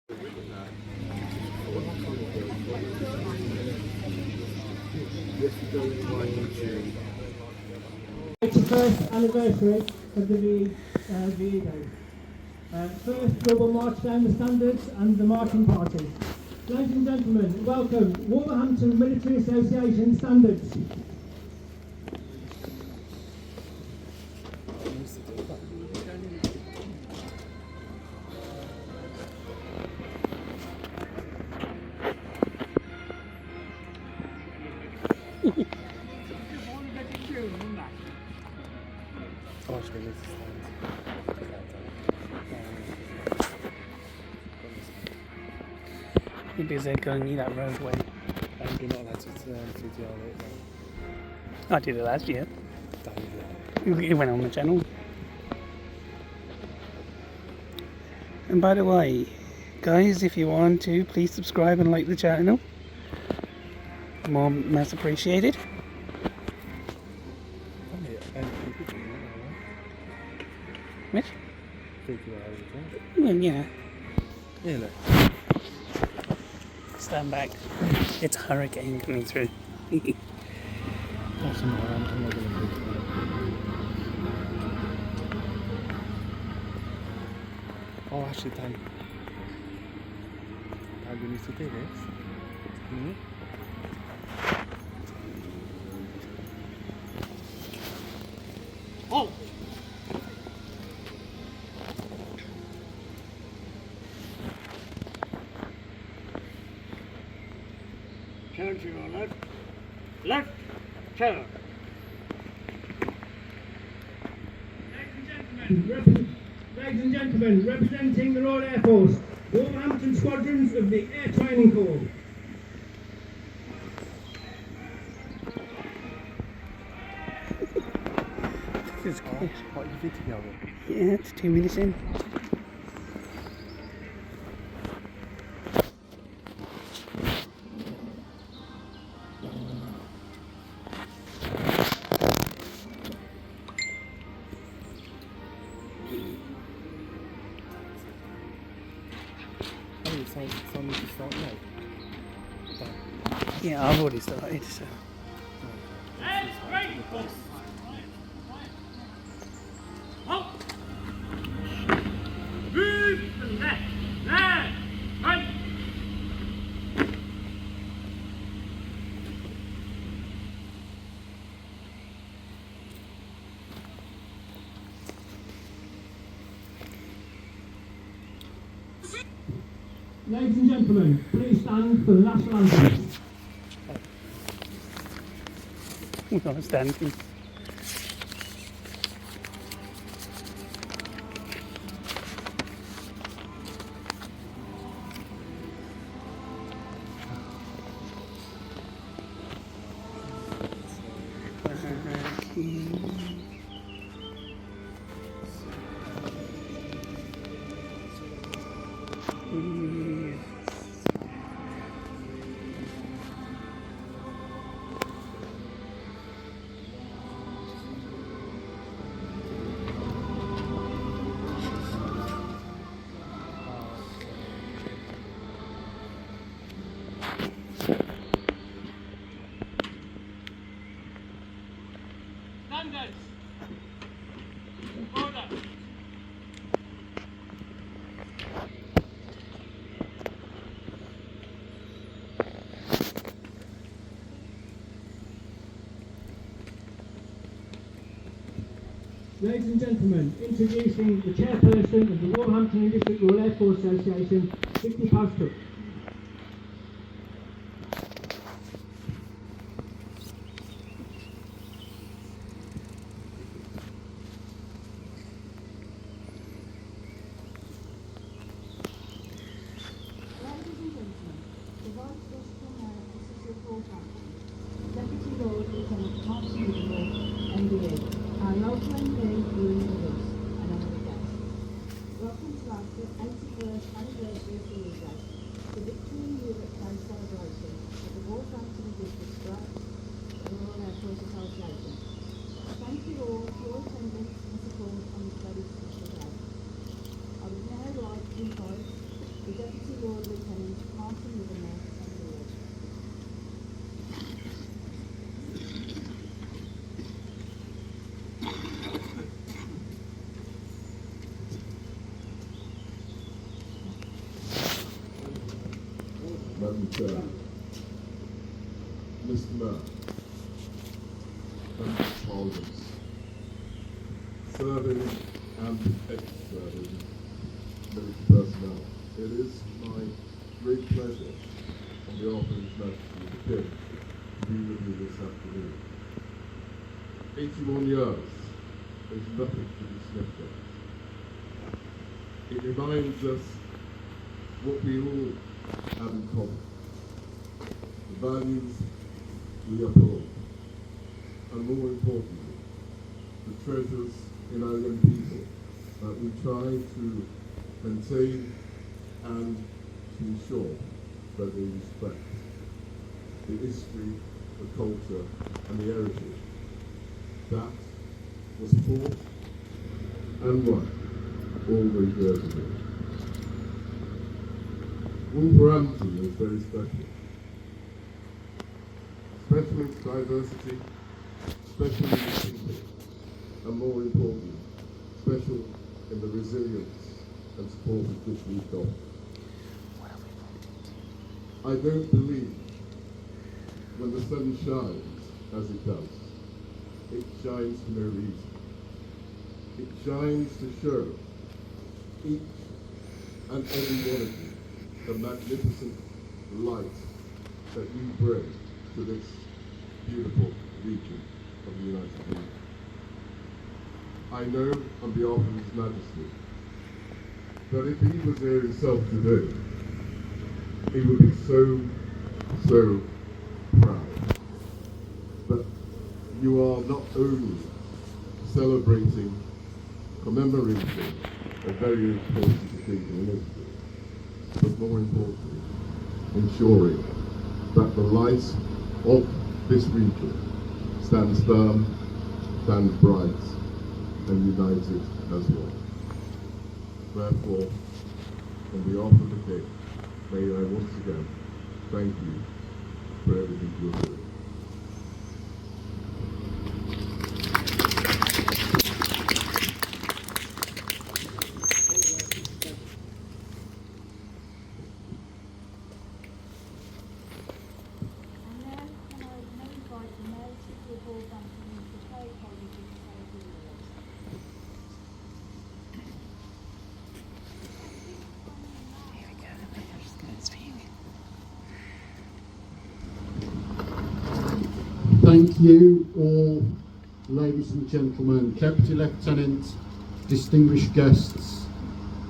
81st anniversary of the VE Day. First, we will march down the standards and the marching party. Ladies and gentlemen, welcome Wolverhampton Military Association Standards. Because they're going near that roadway. You're not allowed to video it. I did it last year. Don't It went on the channel. And by the way, guys, if you want to, please subscribe and like the channel. More much appreciated. Which? Well, yeah. Yeah, look. Stand back. It's a hurricane coming through. That's I'm not going to do it. Oh, actually, Dan, we need to do this. Mm-hmm. Oh! Turn to your left. Left, turn. Ladies and gentlemen, representing the Royal Air Force, Wolverhampton Squadrons of the Air Training Corps. It's good. What you did together? Yeah, it's 2 minutes in. So need to start now? Yeah, I've already started, so. Move left, left, right. Ladies and gentlemen, please stand for the national anthem. We're not standing. Standards. Order. Ladies and gentlemen, introducing the chairperson of the Wolverhampton District Royal Air Force Association, Vicky Pastor. Deputy Lord Lieutenant Mark Swedenborg, MBE, our local MD, Ian Lewis, and other guests. Welcome to our 81st anniversary of the VE Day, the Victory in Europe Day celebration of the Wolverhampton District Branch of the Royal Air Force Association. Thank you all for your attendance and support on this very special day. I would now like to invite the Deputy Lord Lieutenant Martin Livermore, MBA. Madam Chair, Mr. Mayor, members of Parliament, serving and ex-serving military personnel, it is my great pleasure on behalf of His Majesty the King to be with you this afternoon. 81 years is nothing to be sniffed at. It reminds us what we all have in common, the values we uphold, and more importantly, the treasures in our young people that we try to maintain and to ensure that they respect the history, the culture, and the heritage that was fought and won all those years ago. Wolverhampton is very special. Special in its diversity, special in its people, and more importantly, special in the resilience and support of which we've got. I don't believe when the sun shines as it does, it shines for no reason. It shines to show each and every one of you the magnificent light that you bring to this beautiful region of the United Kingdom. I know on behalf of His Majesty that if he was here himself today, he would be so proud that you are not only celebrating, commemorating a very important occasion in history, but more importantly, ensuring that the light of this region stands firm, stands bright, and united as one. Therefore, on behalf of the King, may I once again thank you for everything you're doing. Thank you all, ladies and gentlemen, Deputy Lieutenant, distinguished guests,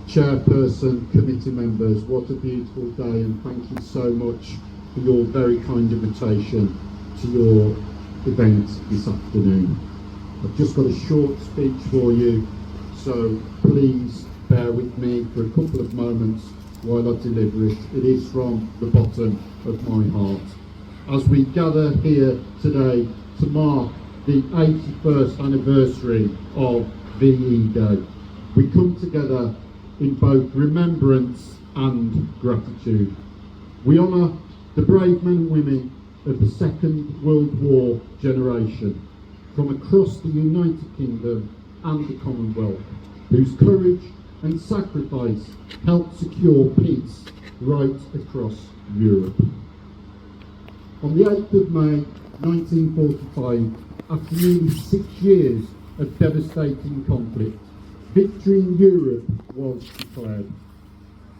Chairperson, committee members. What a beautiful day, and thank you so much for your very kind invitation to your event this afternoon. I've just got a short speech for you, so please bear with me for a couple of moments while I deliver it. It is from the bottom of my heart. As we gather here today to mark the 81st anniversary of VE Day, we come together in both remembrance and gratitude. We honour the brave men and women of the Second World War generation from across the United Kingdom and the Commonwealth, whose courage and sacrifice helped secure peace right across Europe. On the 8th of May 1945, after nearly 6 years of devastating conflict, victory in Europe was declared.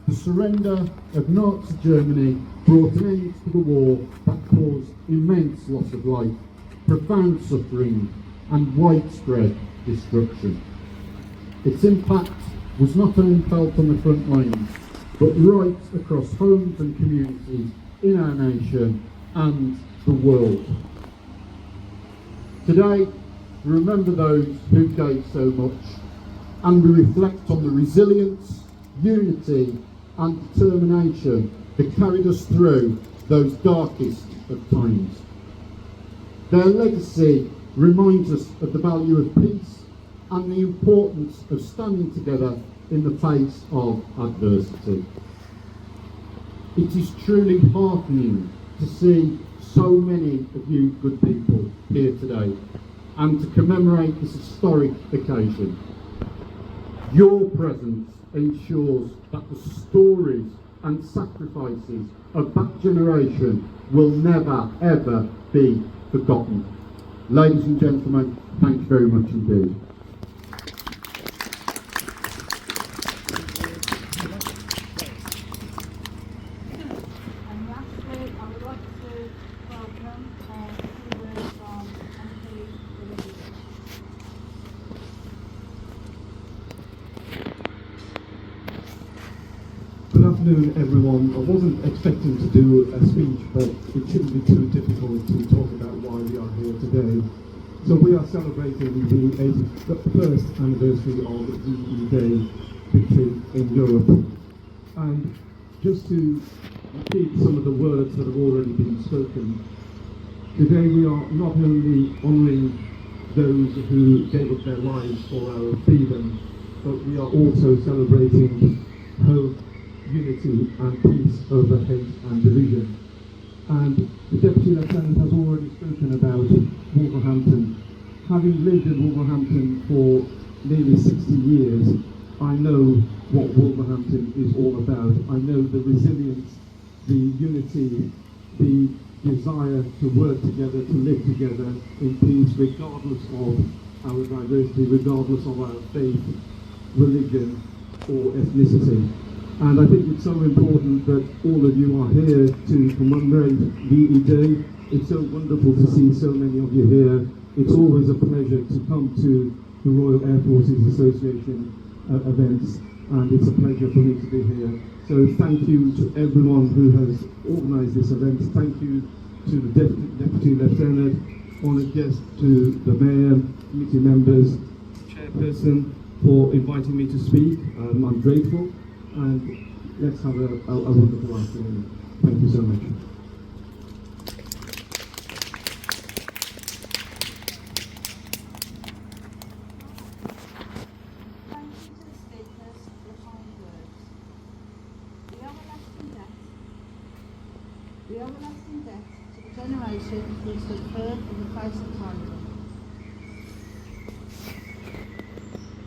The surrender of Nazi Germany brought an end to the war that caused immense loss of life, profound suffering, and widespread destruction. Its impact was not only felt on the front lines, but right across homes and communities in our nation and the world. Today, we remember those who gave so much, and we reflect on the resilience, unity, and determination that carried us through those darkest of times. Their legacy reminds us of the value of peace and the importance of standing together in the face of adversity. It is truly heartening to see so many of you good people here today and to commemorate this historic occasion. Your presence ensures that the stories and sacrifices of that generation will never ever be forgotten. Ladies and gentlemen, thank you very much indeed. And lastly, I would like to welcome a few words from MP William. Good afternoon, everyone. I wasn't expecting to do a speech, but it shouldn't be too difficult to talk about why we are here today. So we are celebrating the 81st anniversary of VE Day victory in Europe. And just to repeat some of the words that have already been spoken, today we are not only honouring those who gave up their lives for our freedom, but we are also celebrating hope, unity and peace over hate and division. And the Deputy Lieutenant has already spoken about Wolverhampton. Having lived in Wolverhampton for nearly 60 years, I know what Wolverhampton is all about. I know the resilience, the unity, the desire to work together, to live together in peace, regardless of our diversity, regardless of our faith, religion or ethnicity. And I think it's so important that all of you are here to commemorate VE Day. It's so wonderful to see so many of you here. It's always a pleasure to come to the Royal Air Forces Association events, and it's a pleasure for me to be here. So thank you to everyone who has organised this event. Thank you to the Deputy Lieutenant, honoured guests, to the Mayor, committee members, Chairperson, for inviting me to speak. I'm grateful. And let's have a wonderful afternoon. Thank you so much. Thank you to the speakers for the kind words. We owe a lasting debt. We owe a lasting debt to the generation who stood firm in the face of tyranny.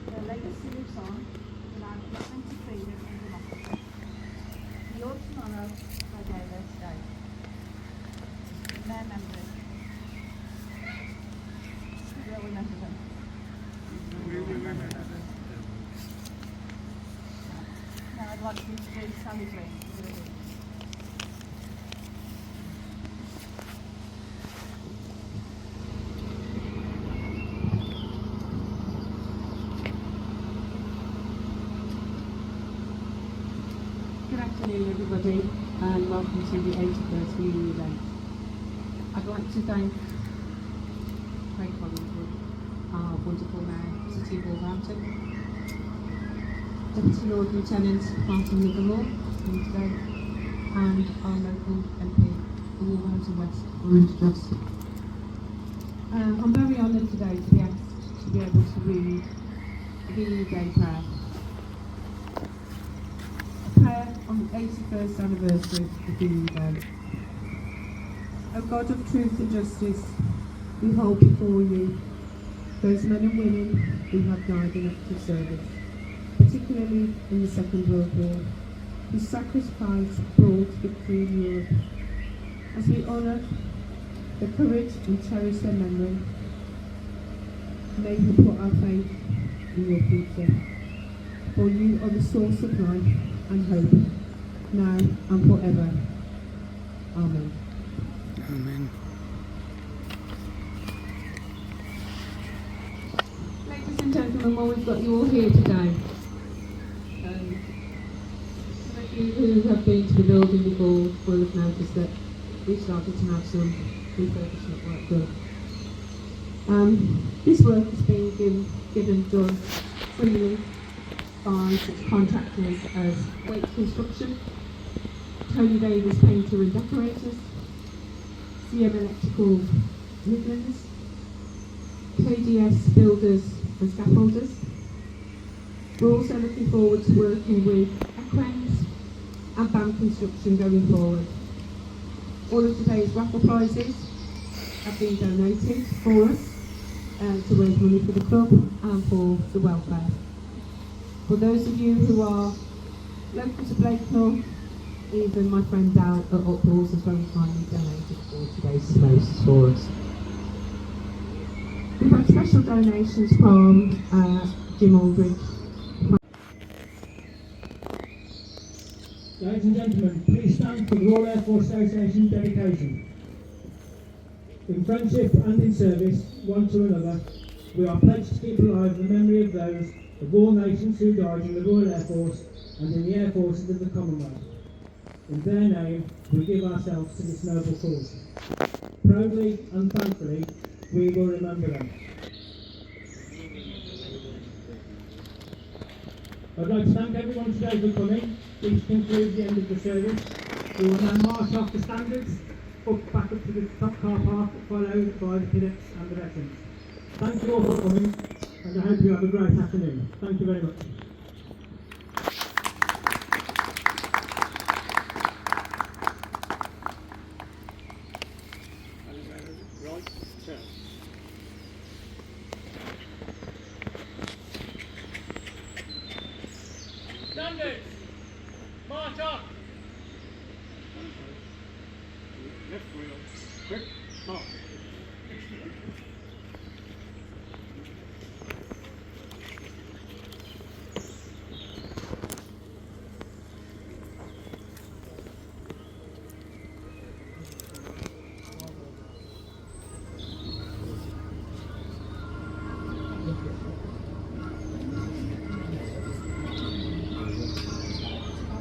Their legacy lives on in our commitment to freedom and democracy. Your tomorrow, my day, their today. Their memory. We will remember them. Now I'd like to introduce Sally Green. Good afternoon, everybody, and welcome to the 81st VE event. I'd like to thank Craig Collingwood, our wonderful Mayor, City of Wolverhampton, Deputy Lord Lieutenant Martin Livermore today, and our local MP for Wolverhampton West, Orange Just. I'm very honoured today to be asked to be able to read the VE Day prayer. Prayer on the 81st anniversary of VE Day. O God of truth and justice, we hold before you those men and women who have died in active service, particularly in the Second World War, whose sacrifice brought victory in Europe. As we honour their courage and cherish their memory, may we put our faith in your future. For you are the source of life and hope, now and forever. Amen. Amen. Ladies and gentlemen, well, we've got you all here today. Some of you who have been to the building before will have noticed that we've started to have some refurbishment work done. This work has been done freely by such contractors as Wake Construction, Tony Davis Painter and Decorators, CM Electrical Midlands, KDS Builders and Scaffolders. We're also looking forward to working with Equens, and band construction going forward. All of today's raffle prizes have been donated for us to raise money for the club and for the welfare. For those of you who are local to Blakemore, even my friend down at Uphalls has very kindly donated for today's space for us. We've had special donations from Jim Aldridge. Ladies and gentlemen, please stand for the Royal Air Force Association dedication. In friendship and in service, one to another, we are pledged to keep alive the memory of those of all nations who died in the Royal Air Force and in the Air Forces of the Commonwealth. In their name, we give ourselves to this noble cause. Proudly and thankfully, we will remember them. I'd like to thank everyone today for coming. This concludes the end of the service. We will now march off the standards, back up to the top car park, followed by the cadets and the veterans. Thank you all for coming, and I hope you have a great afternoon. Thank you very much. Standards, march off. Left wheel. Quick. Stop.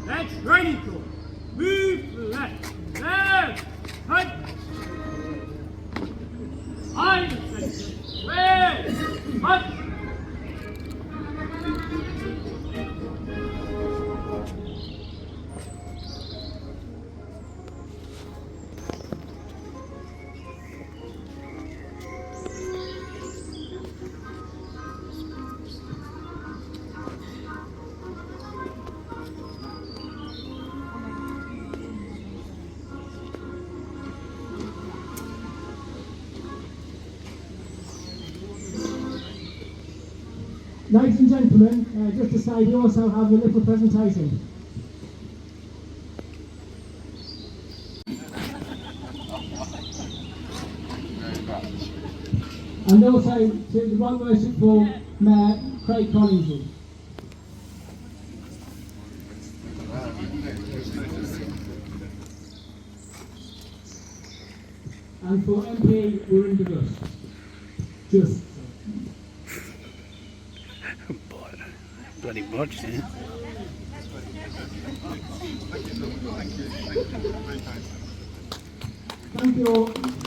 Let's ready to move left, left, right. I'm red, right. Ladies and gentlemen, just to say, we also have a little presentation. And also to the Right Worshipful Mayor Craig Collins. And for MP, we're in the dust. Just. Bloody bodged, eh? Thank you all.